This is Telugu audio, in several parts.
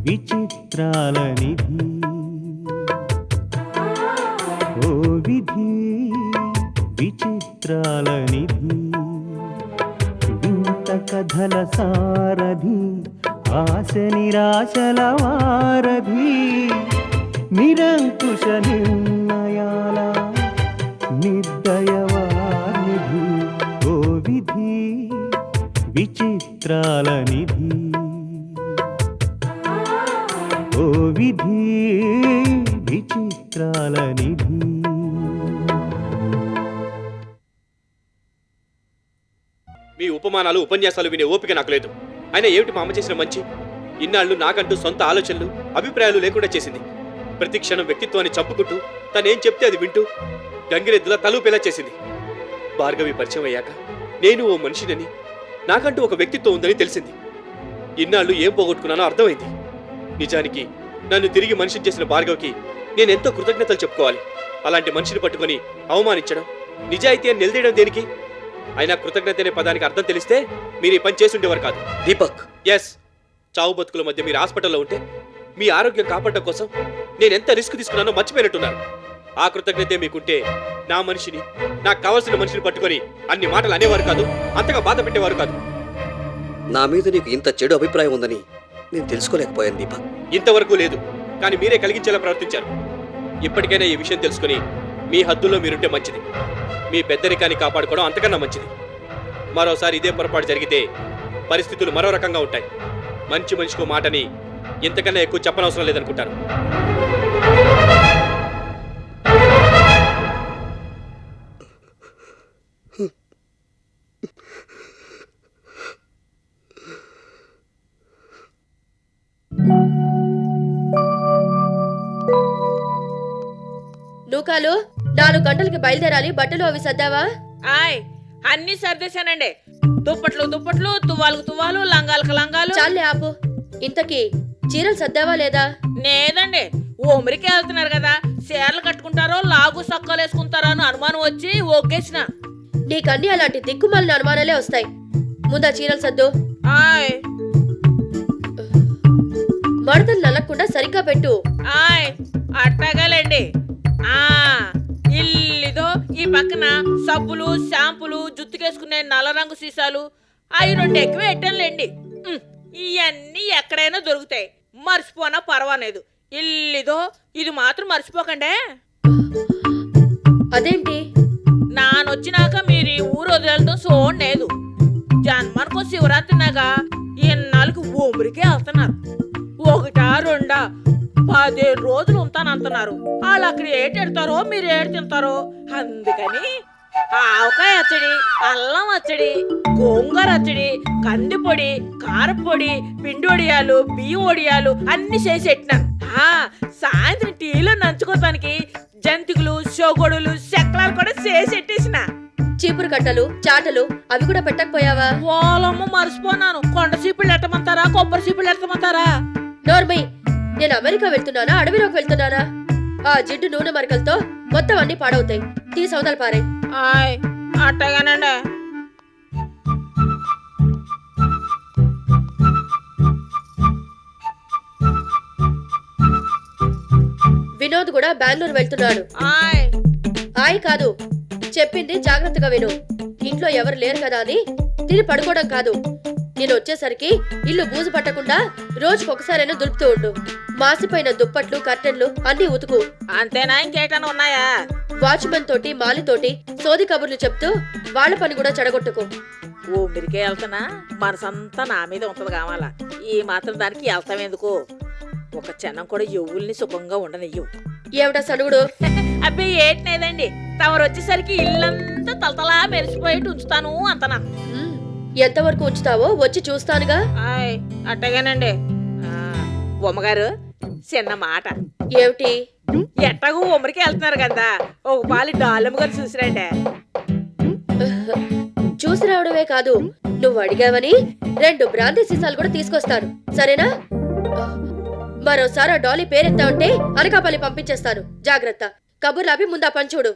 విచిత్రాల నిధి ఓ విధి విచిత్రాల నిధి వింత కథల సారథి ఆశ నిరాశల వారధి నిరంకుశ నిర్ణయాల నిర్దయవానిధి ఓ విధి విచిత్రాల నిధి ఓ విధి విచిత్రాల నిధి. మీ ఉపమానాలు ఉపన్యాసాలు వినే ఓపిక నాకు లేదు. అయినా ఏమిటి మా అమ్మ చేసిన మంచి? ఇన్నాళ్ళు నాకంటూ సొంత ఆలోచనలు అభిప్రాయాలు లేకుండా చేసింది. ప్రతి క్షణం వ్యక్తిత్వాన్ని చంపుకుంటూ తనేం చెప్తే అది వింటూ గంగిరెద్దులా తలూపేలా చేసింది. భార్గవి పరిచయం అయ్యాక నేను ఓ మనిషినని, నాకంటూ ఒక వ్యక్తిత్వం ఉందని తెలిసింది. ఇన్నాళ్ళు ఏం పోగొట్టుకున్నానో అర్థమైంది. నిజానికి నన్ను తిరిగి మనిషిని చేసిన భార్గవికి నేనెంతో కృతజ్ఞతలు చెప్పుకోవాలి. అలాంటి మనిషిని పట్టుకొని అవమానించడం, నిజాయితీ అని నిలదీయడం దేనికి? అయినా కృతజ్ఞత అనే పదానికి అర్థం తెలిస్తే మీరు ఈ పని చేసుండేవారు కాదు. దీపక్, ఎస్, చావు బతుకుల మధ్య మీరు హాస్పిటల్లో ఉంటే మీ ఆరోగ్యం కాపాడడం కోసం నేనెంత రిస్క్ తీసుకున్నానో మర్చిపోయినట్టున్నారు. ఆ కృతజ్ఞతే మీకుంటే నా మనిషిని, నాకు కావాల్సిన మనిషిని పట్టుకొని అన్ని మాటలు అనేవారు కాదు, అంతగా బాధ పెట్టేవారు కాదు. నా మీద నీకు ఇంత చెడు అభిప్రాయం ఉందని నేను తెలుసుకోలేకపోయాను దీపక్. ఇంతవరకు లేదు, కానీ మీరే కలిగించేలా ప్రవర్తించారు. ఇప్పటికైనా ఈ విషయం తెలుసుకుని మీ హద్దుల్లో మీరుంటే మంచిది. మీ పెద్దరికాన్ని కాపాడుకోవడం అంతకన్నా మంచిది. మరోసారి ఇదే పొరపాటు జరిగితే పరిస్థితులు మరో రకంగా ఉంటాయి. మంచి మనిషికో మాటని ఇంతకన్నా ఎక్కువ చెప్పనవసరం లేదనుకుంటాను. నూకాలు 4 గంటలకి బయలుదేరాలి. బట్టలు అవి సర్దావా? ఆయ్, అన్ని సర్దేశానండి. దుప్పట్లు దుప్పట్లు, తువ్వాలకు తువ్వాలు, లంగాలకు లంగాలు. చాలే ఆపు. ఇంతకీ చీరలు సర్దావా లేదా? లేదండి, ఊమరికి వెళ్తున్నారు కదా, చీరలు కట్టుకుంటారో లాగు సక్కలు వేసుకుంటారో అని అనుమానం వచ్చి ఒగ్గేసిన. నీకన్నీ అలాంటి దిక్కుమాలిన అనుమానాలే వస్తాయి. ముందా చీరలు సర్దు. ఆయ్ మడతలు నల్లకుండా సరిగ్గా పెట్టు. ఆయ్ అట్టగాలండి. ఇల్లిదో ఈ పక్కన సబ్బులు, షాంపులు, జుత్తుకేసుకునే నల్ల రంగు సీసాలు అవి 2 ఎక్కువ పెట్టానులేండి. ఇవన్నీ ఎక్కడైనా దొరుకుతాయి, మర్చిపోనా పర్వాలేదు. ఇల్లిదో ఇది మాత్రం మర్చిపోకండి. అదేంటి? నానొచ్చినాక మీరు ఈ ఊరు వదిలేయడం చూడలేదు. జన్మనుకో శివరాత్రినాగా ఇన్నాళ్ళకి ఊపిరికే వెళ్తున్నారు. 1, 2, 10 రోజులు ఉంటానంటున్నారు. వాళ్ళు అక్కడ ఏటెడతారో మీరు ఏడు తింటారో. అందుకని ఆవకాయ అచ్చడి, అల్లం అచ్చడి, గోంగూర అచ్చడి, కందిపొడి, కారపొడి, పిండి వడియాలు, బియ్యం వడియాలు అన్ని చేసి పెట్టినాను. సాయంత్రం టీలో నంచుకోవటానికి జంతికలు, షోగొడులు, చక్రాలు కూడా చేసి పెట్టేసిన. చీపురు కట్టలు, చాటలు అవి కూడా పెట్టకపోయావా? ఓలమ్మ మర్చిపోనాను. కొండ చీపులు ఎట్టమంటారా, కొబ్బరి చీపులు ఎట్టమంటారా? నోర్మై, నేను అమెరికా వెళ్తున్నానా అడవిలోకి వెళ్తున్నానా? ఆ జిడ్డు నూనె మరకలతో మొత్తం అన్ని పాడవుతాయి. తీసి అవతల పారే. ఆయ్ అట్టగానండి. వినోద్ కూడా బెంగళూరు వెళ్తున్నాడు. ఆయ్ ఆయ్ కాదు, చెప్పింది జాగ్రత్తగా విను. ఇంట్లో ఎవరు లేరు కదా అని తిని పడుకోవడం కాదు. నేను వచ్చేసరికి ఇల్లు బూజు పట్టకుండా రోజుకొకసారైనా దులుపుతూ ఉండు. మాసిపోయిన దుప్పట్లు, కర్టెన్లు అన్ని ఉతుకు. అంతేనా, ఇంకేటన్నా ఉన్నాయా? వాచ్మెన్ తోటి, మాలితోటి సోది కబుర్లు చెప్తూ వాళ్ళ పని కూడా చెడగొట్టుకో. ఊపిరికే వెళ్తున్నా, మనసంతా నా మీద ఉంటది కావాలా. ఈ మాత్రం దానికి వెళ్తాం ఎందుకు? ఒక క్షణం కూడా ఎవ్వుల్ని సుఖంగా ఉండనియ్యు. ఏమిటా సనుగుడు? అబ్బాయి ఏటినేదండి, తమరు వచ్చేసరికి ఇల్లంతా తలతలా మెరిసిపోయేట్టు ఉంచుతాను అంతనా. ఎంతవరకు ఉంచుతావో వచ్చి చూస్తానుగా. ఆయ్ అట్టగానండి. ఉమ్మగారు, చిన్న మాట. ఏమిటి? ఎట్టగూ ఉమ్మరికి వెళ్తున్నారు కదా, ఒక పాలి డాలమ్మ గారు చూసిరండి. చూసి రావడమే కాదు, నువ్వు అడిగావని 2 బ్రాందీ సీసాలు కూడా తీసుకొస్తాను, సరేనా? మరోసారి ఆ డాలీ పేరెత్తావంటే అనకాపల్లి పంపించేస్తాను. జాగ్రత్త. కబుర్లాపి ముందా పంచుడు.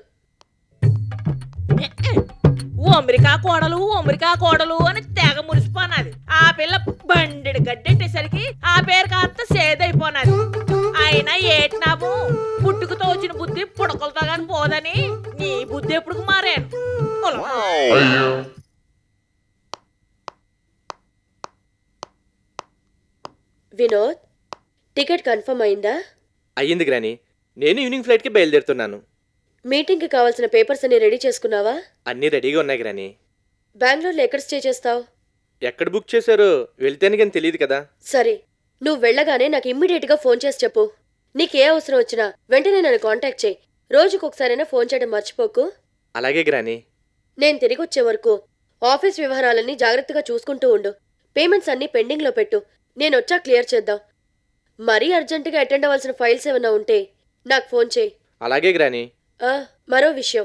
అమెరికా కోడలు అని తెగ మురిసిపోనాది. ఆ పిల్ల బండెడు గడ్డెట్టేసరికి ఆ పేరు కాస్త సేదై అయినా ఏటినాము పుట్టుకతో వచ్చిన బుద్ధి పుడకలతో గాని పోదని నీ బుద్ధి ఎప్పుడు మారాను పొలమా. వినోద్, టికెట్ కన్ఫర్మ్ అయిందా? అయ్యింది గ్రాని. నేను ఈవినింగ్ ఫ్లైట్కి బయలుదేరుతున్నాను. మీటింగ్కి కావాల్సిన పేపర్స్ అన్ని రెడీ చేసుకున్నావా? అన్నీ రెడీగా ఉన్నాయి గ్రాని. బెంగళూరులో ఎక్కడ స్టే చేస్తావు? ఎక్కడ బుక్ చేశారో వెళ్తేనే కానీ తెలియదు కదా. సరే, నువ్వు వెళ్ళగానే నాకు ఇమ్మీడియట్గా ఫోన్ చేసి చెప్పు. నీకు ఏ అవసరం వచ్చినా వెంటనే నన్ను కాంటాక్ట్ చేయి. రోజుకు ఒకసారైనా ఫోన్ చేయడం మర్చిపోకు. అలాగే గ్రాని. నేను తిరిగి వచ్చే వరకు ఆఫీస్ వ్యవహారాలన్నీ జాగ్రత్తగా చూసుకుంటూ ఉండు. పేమెంట్స్ అన్నీ పెండింగ్లో పెట్టు. నేను వచ్చా క్లియర్ చేద్దాం. మరీ అర్జెంటుగా అటెండ్ అవ్వాల్సిన ఫైల్స్ ఏమైనా ఉంటే నాకు ఫోన్ చేయి. అలాగే గ్రాని. మరో విషయం,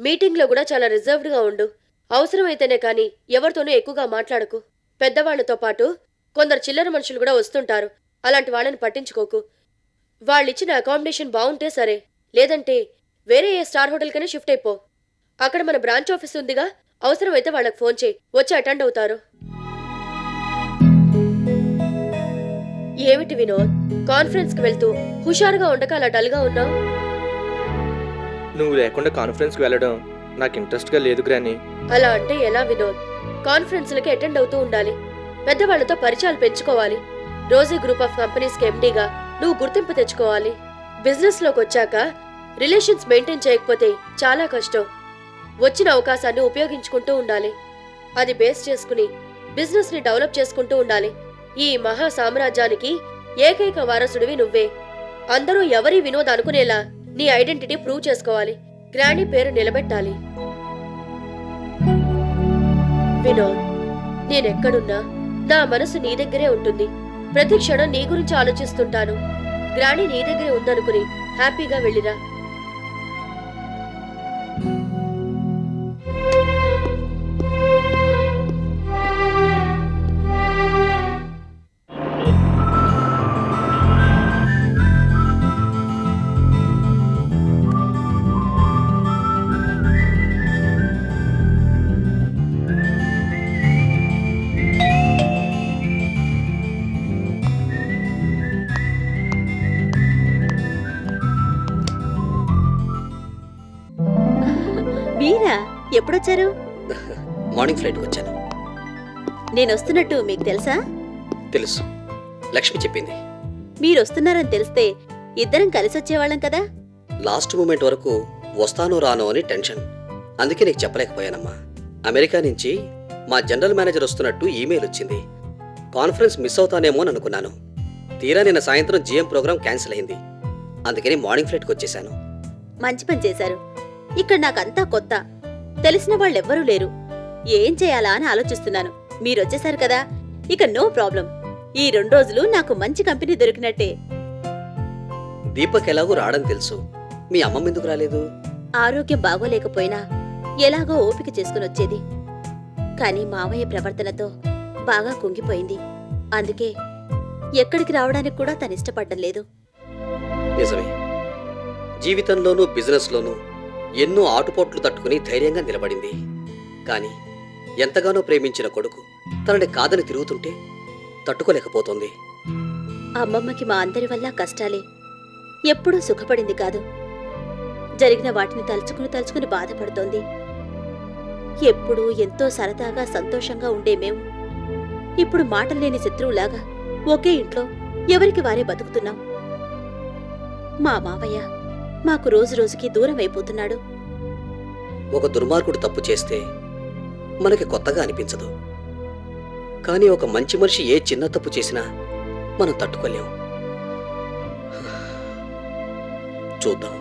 మీటింగ్లో కూడా చాలా రిజర్వ్డ్గా ఉండు. అవసరమైతేనే కానీ ఎవరితోనూ ఎక్కువగా మాట్లాడకు. పెద్దవాళ్లతో పాటు కొందరు చిల్లర మనుషులు కూడా వస్తుంటారు. అలాంటి వాళ్ళని పట్టించుకోకు. వాళ్ళిచ్చిన అకామిడేషన్ బాగుంటే సరే, లేదంటే వేరే ఏ స్టార్ హోటల్కైనా షిఫ్ట్ అయిపో. అక్కడ మన బ్రాంచ్ ఆఫీస్ ఉందిగా, అవసరమైతే వాళ్ళకి ఫోన్ చేయి, వచ్చి అటెండ్ అవుతారు. ఏమిటి వినోద్, కాన్ఫరెన్స్కి వెళ్తూ హుషారుగా ఉండక అలా డల్గా ఉన్నావు? నువ్వు లేకుండా కాన్ఫరెన్స్కి వెళ్ళడం నాకు ఇంట్రెస్ట్గా లేదు గ్రాని. అలా అంటే ఎలా వినోద్? కాన్ఫరెన్స్లకి అటెండ్ అవుతూ ఉండాలి. పెద్దవాళ్లతో పరిచయాలు పెంచుకోవాలి. రోజీ గ్రూప్ ఆఫ్ కంపెనీస్కి ఎండీగా నువ్వు గుర్తింపు తెచ్చుకోవాలి. బిజినెస్లోకి వచ్చాక రిలేషన్స్ మెయింటైన్ చేయకపోతే చాలా కష్టం. వచ్చిన అవకాశాన్ని ఉపయోగించుకుంటూ ఉండాలి. అది బేస్ చేసుకుని బిజినెస్ని డెవలప్ చేసుకుంటూ ఉండాలి. ఈ మహా సామ్రాజ్యానికి ఏకైక వారసుడివి నువ్వే. అందరూ ఎవరి వినోద్ అనుకునేలా నీ ఐడెంటిటీ ప్రూవ్ చేసుకోవాలి. గ్రాండీ పేరు నిలబెట్టాలి. వినోద్, నేనెక్కడున్నా నా మనసు నీ దగ్గరే ఉంటుంది. ప్రతి క్షణం నీ గురించి ఆలోచిస్తుంటాను. గ్రాండీ నీ దగ్గరే ఉందనుకుని హ్యాపీగా వెళ్ళిరా. మీరా ఎప్పుడొచ్చారు? మార్నింగ్ ఫ్లైట్కి వచ్చాను. నేను వస్తున్నట్టు మీకు తెలుసా? తెలుసు, లక్ష్మి చెప్పింది. మీరు వస్తున్నారని తెలిస్తే ఇద్దరం కలిసి వచ్చేవాళ్ళం కదా. లాస్ట్ మూమెంట్ వరకు వస్తానో రానో అని టెన్షన్. అందుకే నీకు చెప్పలేకపోయానమ్మా. అమెరికా నుంచి మా జనరల్ మేనేజర్ వస్తున్నట్టు ఈమెయిల్ వచ్చింది. కాన్ఫరెన్స్ మిస్ అవుతానేమో అని అనుకున్నాను. తీరా నిన్న సాయంత్రం జీఎం ప్రోగ్రాం క్యాన్సిల్ అయింది. అందుకని మార్నింగ్ ఫ్లైట్కి వచ్చేసాను. మంచి పని చేశారు. ఇక్కడ నాకంతా కొత్త, తెలిసిన వాళ్ళెవ్వరూ లేరు. ఏం చేయాలా అని ఆలోచిస్తున్నాను. మీరొచ్చేశారు కదా, ఇక నో ప్రాబ్లం. ఈ 2 రోజులు నాకు మంచి కంపెనీ దొరికినట్టే. దీపక్ ఎలాగూ రావడం తెలుసు. మీ అమ్మమ్మ ఎందుకు రాలేదు? ఆరోగ్యం బాగోలేకపోయినా ఎలాగో ఓపిక చేసుకుని వచ్చేది. కానీ మామయ్య ప్రవర్తనతో బాగా కుంగిపోయింది. అందుకే ఎక్కడికి రావడానికి కూడా తనిష్టపడ్డం లేదు. నిజమే, జీవితంలోనూ బిజినెస్లోనూ ఎన్నో ఆటుపోట్లు తట్టుకుని ధైర్యంగా నిలబడింది. కానీ ఎంతగానో ప్రేమించిన కొడుకు తనని కాదని తిరుగుతుంటే తట్టుకోలేకపోతోంది. అమ్మమ్మకి మా అందరి వల్ల కష్టాలే. ఎప్పుడూ సుఖపడింది కాదు. జరిగిన వాటిని తలుచుకుని బాధపడుతోంది. ఎప్పుడూ ఎంతో సరదాగా సంతోషంగా ఉండే మేము ఇప్పుడు మాటలేని శత్రువులాగా ఒకే ఇంట్లో ఎవరికి వారే బతుకుతున్నాం. మా మావయ్య మాకు రోజు రోజుకి దూరం అయిపోతున్నాడు. ఒక దుర్మార్గుడు తప్పు చేస్తే మనకి కొత్తగా అనిపించదు. కానీ ఒక మంచి మనిషి ఏ చిన్న తప్పు చేసినా మనం తట్టుకోలేం. చూద్దాం,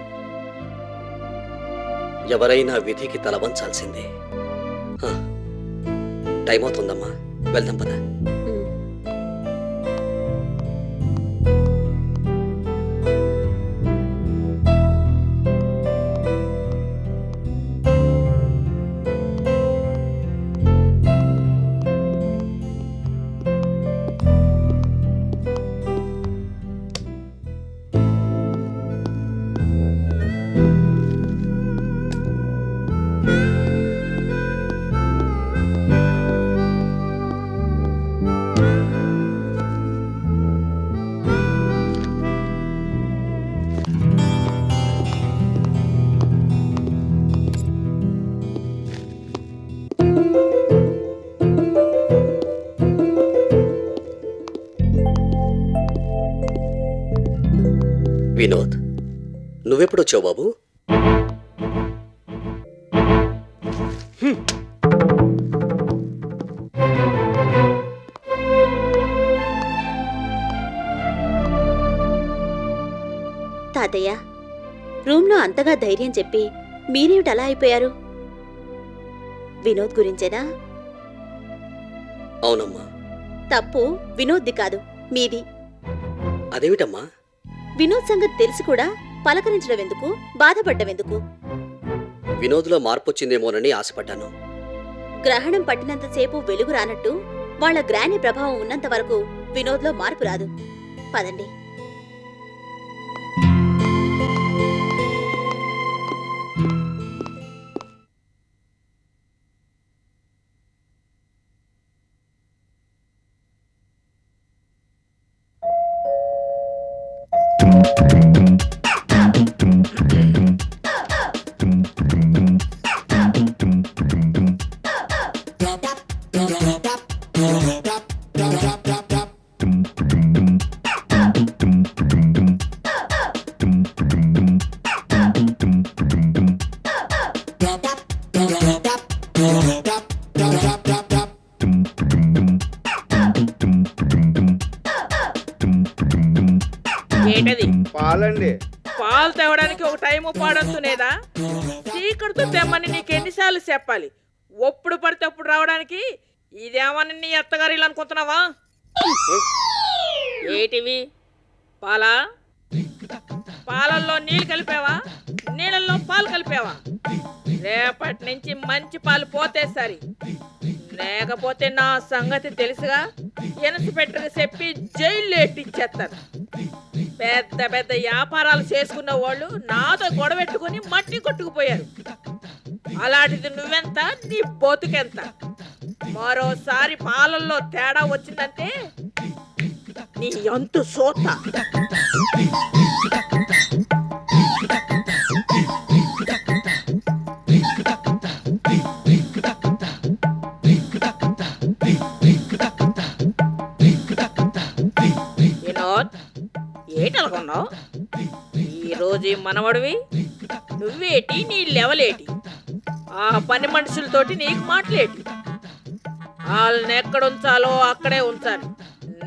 ఎవరైనా విధికి తల వంచాల్సిందే. టైం అవుతుందమ్మా, వెళ్దాం పద. వినోద్, నువ్వెప్పుడొచ్చావు బాబు? తాతయ్య, రూమ్లో అంతగా ధైర్యం చెప్పి మీరేమిటి అలా అయిపోయారు? వినోద్ గురించేనా? అవునమ్మా. తప్పు వినోద్ది కాదు, మీది. అదేమిటమ్మా? వినోద్ సంగతి తెలిసి కూడా పలకరించడం ఎందుకు, బాధపడ్డం ఎందుకు? వినోద్లో మార్పు వచ్చిందేమోనని ఆశపడ్డాను. గ్రహణం పట్టినంతసేపు వెలుగు రానట్టు వాళ్ళ గ్రాని ప్రభావం ఉన్నంత వరకు వినోద్లో మార్పు రాదు. పదండి. ఏంటది? పాలండి. పాలు తేవడానికి ఒక టైము పాడంతునేదా? చీకటితో తెమ్మని నీకెన్నిసార్లు చెప్పాలి? ఒప్పుడు పడితే అప్పుడు రావడానికి ఇదేమని నీ అత్తగారిలు అనుకుంటున్నావా? ఏటివి? పాలా? పాలల్లో నీళ్ళు కలిపావా? నీళ్ళల్లో పాలు కలిపావా? రేపటి నుంచి మంచి పాలు పోతే సరి, లేకపోతే నా సంగతి తెలుసుగా. ఎనసు పెట్టకు చెప్పి జైల్లో ఎట్టిచ్చేస్తాను. పెద్ద పెద్ద వ్యాపారాలు చేసుకున్న వాళ్ళు నాతో గొడవెట్టుకుని మట్టి కొట్టుకుపోయారు. అలాంటిది నువ్వెంత, నీ బతుకెంత? మరోసారి పాలల్లో తేడా వచ్చిందంటే నీ అంతు సోత. వినోద్, ఏటనుకున్నావు? ఈరోజు ఈ మనవడివి, నువ్వేటి, నీ లెవలేటి, ఆ పని మనుషులతోటి నీకు మాటలేటి. వాళ్ళని ఎక్కడ ఉంచాలో అక్కడే ఉంచాలి,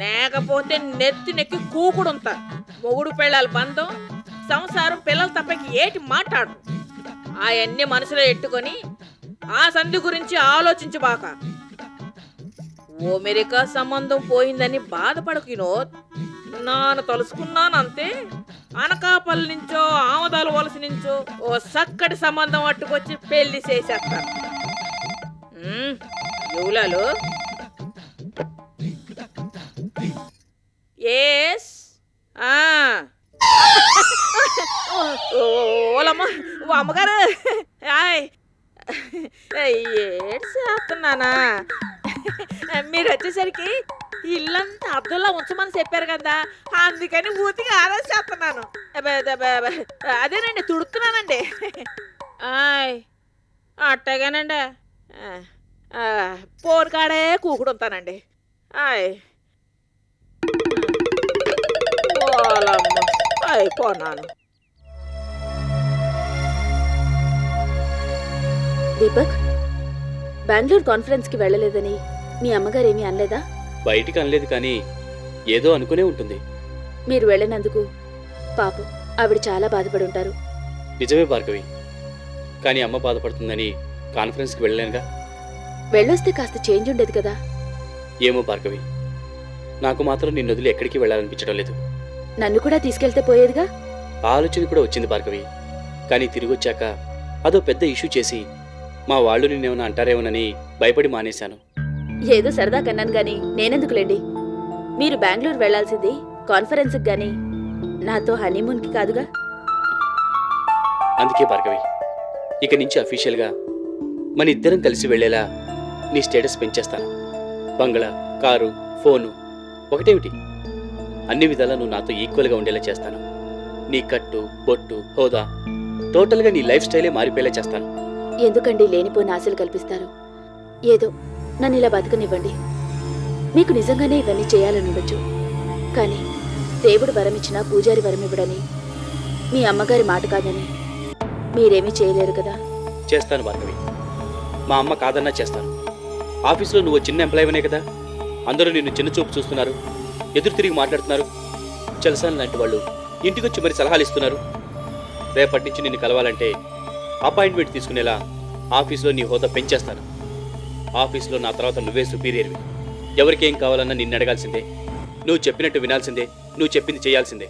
లేకపోతే నెత్తి నెక్కి కూకుడు ఉంటారు. మొగుడు పెళ్ళాల బంధం, సంసారం, పిల్లలు తప్పకి ఏటి మాట్లాడు. అవన్నీ మనసులో ఎట్టుకొని ఆ సంధి గురించి ఆలోచించబాక. అమెరికా సంబంధం పోయిందని బాధపడకు వినోద్. నాను తలుసుకున్నానంతే, అనకాపల్లి నుంచో ఆమదాల వలస నుంచో ఓ చక్కటి సంబంధం అట్టుకొచ్చి పెళ్లి చేసేస్తారు. యువలాలు ఎస్ ఓలమ్మ, ఓ అమ్మగారు, హాయ్. ఏడ్చేస్తున్నానా? మీరు వచ్చేసరికి ఇల్లంతా అద్దంలో ఉంచమని చెప్పారు కదా, అందుకని ఊతిగా ఆలోచిస్తున్నాను. అదేనండి, తుడుతున్నానండి. ఆయ్ అట్టగానండి, పోరుకాడే కూకుడు ఉంటానండి. ఆయ్ పోలమ్మ, అయిపోనాను. దీపక్, బెంగళూరు కాన్ఫరెన్స్కి వెళ్ళలేదని మీ అమ్మగారేమీ అనలేదా? బయటికి అనలేదు, కానీ ఏదో అనుకునే ఉంటుంది. మీరు వెళ్ళినందుకు పాపం ఆవిడ చాలా బాధపడి ఉంటారు. నిజమే భార్గవి, కానీ అమ్మ బాధపడుతుందని కాన్ఫరెన్స్కి వెళ్ళలేనుగా. వెళ్ళొస్తే కాస్త చేంజ్ ఉండేది కదా. ఏమో భార్గవి, నాకు మాత్రం నిన్ను వదిలి ఎక్కడికి వెళ్ళాలనిపించడం లేదు. నన్ను కూడా తీసుకెళ్తే పోయేదిగా. ఆ ఆలోచన కూడా వచ్చింది భార్గవి, కానీ తిరిగి వచ్చాక అదో పెద్ద ఇష్యూ చేసి మా వాళ్ళు నిన్నేమైనా అంటారేమోనని భయపడి మానేశాను. ఏదో సరదా కన్నాను గాని నేనెందుకులేండి. మీరు బెంగళూరు వెళ్లాల్సింది కాన్ఫరెన్స్కి గాని నాతో హనీమూన్కి కాదుగా. అందుకే భార్గవి, ఇక నుంచి అఫీషియల్గా మన ఇద్దరం కలిసి వెళ్ళేలా నీ స్టేటస్ పెంచేస్తాను. బంగ్లా, కారు, ఫోను ఒకటేమిటి, అన్ని విధాలా నువ్వు నాతో ఈక్వల్గా ఉండేలా చేస్తాను. నీ కట్టు, బొట్టు, హోదా, టోటల్గా నీ లైఫ్ స్టైలే మారిపోయేలా చేస్తాను. ఎందుకండి లేనిపోయిన ఆశలు కల్పిస్తారు? ఏదో నన్ను ఇలా బతకనివ్వండి. మీకు నిజంగానే ఇవన్నీ చేయాలని ఉండొచ్చు, కానీ దేవుడు వరమిచ్చినా పూజారి వరమివ్వడని, మీ అమ్మగారి మాట కాదని మీరేమీ చేయలేరు కదా. చేస్తాను భార్గవి. మా అమ్మ కాదన్నా చేస్తాను. ఆఫీసులో నువ్వు చిన్న ఎంప్లాయీవనే కదా. అందరూ నిన్ను చిన్న చూపు చూస్తున్నారు, ఎదురు తిరిగి మాట్లాడుతున్నారు. చలసాని లాంటి వాళ్ళు ఇంటికొచ్చి మరి సలహాలు ఇస్తున్నారు. రేపటి నుంచి నిన్ను కలవాలంటే అపాయింట్మెంట్ తీసుకునేలా ఆఫీసులో నీ హోదా పెంచేస్తాను. ఆఫీసులో నా తర్వాత నువ్వే సుపీరియర్వి. ఎవరికేం కావాలన్నా నిన్ను అడగాల్సిందే, నువ్వు చెప్పినట్టు వినాల్సిందే, నువ్వు చెప్పింది చేయాల్సిందే.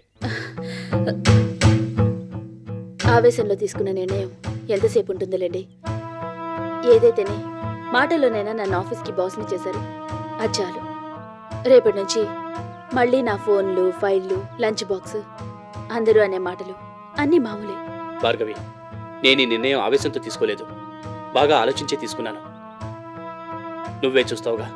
ఆవేశంలో తీసుకున్న నిర్ణయం ఎంతసేపు ఉంటుందిలేండి. ఏదైతేనే మాటలోనైనా నన్ను ఆఫీస్కి బాస్ని చేశారు, అది చాలు. రేపటి నుంచి మళ్ళీ నా ఫోన్లు, ఫైళ్ళు, లంచ్ బాక్స్, అందరూ అనే మాటలు అన్నీ మామూలే. భార్గవి, నేను ఈ నిర్ణయం ఆవేశంతో తీసుకోలేదు, బాగా ఆలోచించే తీసుకున్నాను. నువ్వే చూస్తావుగా.